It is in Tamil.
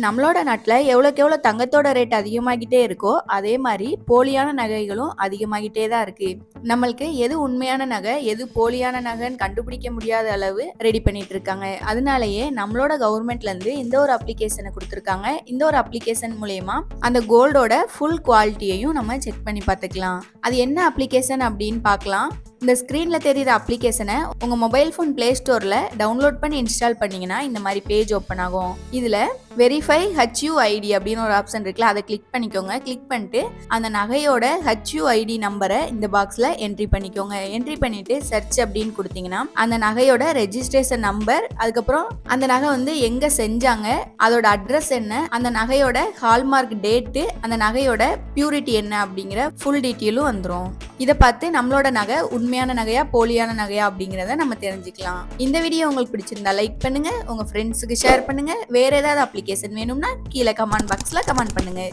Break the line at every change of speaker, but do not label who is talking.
நம்மளோட நாட்டுல எவ்வளோக்கு எவ்வளோ தங்கத்தோட ரேட் அதிகமாகிட்டே இருக்கோ, அதே மாரி போலியான நகைகளும் அதிகமாகிட்டே தான் இருக்கு. நம்மளுக்கு எது உண்மையான நகை, எது போலியான நகைன்னு கண்டுபிடிக்க முடியாத அளவு ரெடி பண்ணிட்டு இருக்காங்க. அதனாலேயே நம்மளோட கவர்மெண்ட்ல இருந்து இந்த ஒரு அப்ளிகேஷனை குடுத்துருக்காங்க. இந்த ஒரு அப்ளிகேஷன் மூலியமா அந்த கோல்டோட ஃபுல் குவாலிட்டியையும் நம்ம செக் பண்ணி பார்த்துக்கலாம். அது என்ன அப்ளிகேஷன் அப்படின்னு பார்க்கலாம். இந்த ஸ்க்ரீன்ல தெரியுற அப்ளிகேஷனை உங்க மொபைல் ஃபோன் பிளே ஸ்டோர்ல டவுன்லோட் பண்ணி இன்ஸ்டால் பண்ணீங்கன்னா இந்த மாதிரி பேஜ் ஓப்பன் ஆகும். இதுல வெரிஃபை HUID அப்படின்னு ஒரு ஆப்ஷன் இருக்குல்ல, அதை கிளிக் பண்ணிக்கோங்க. கிளிக் பண்ணிட்டு அந்த நகையோட HUID நம்பரை இந்த பாக்ஸ்ல என்ட்ரி பண்ணிக்கோங்க. என்ட்ரி பண்ணிட்டு சர்ச் அப்படின்னு கொடுத்தீங்கன்னா அந்த நகையோட ரெஜிஸ்ட்ரேஷன் நம்பர், அதுக்கப்புறம் அந்த நகை வந்து எங்க செஞ்சாங்க, அதோட அட்ரஸ் என்ன, அந்த நகையோட ஹால்மார்க் டேட்டு, அந்த நகையோட பியூரிட்டி என்ன அப்படிங்கிற ஃபுல் டீட்டெயிலும் வந்துடும். இதை பார்த்து நம்மளோட நகை உண்மையான நகையா போலியான நகையா அப்படிங்கிறத நம்ம தெரிஞ்சுக்கலாம். இந்த வீடியோ உங்களுக்கு பிடிச்சிருந்தா லைக் பண்ணுங்க, உங்க ஃப்ரெண்ட்ஸுக்கு ஷேர் பண்ணுங்க. வேற ஏதாவது அப்ளிகேஷன் வேணும்னா கீழே கமெண்ட் பாக்ஸ்ல கமெண்ட் பண்ணுங்க.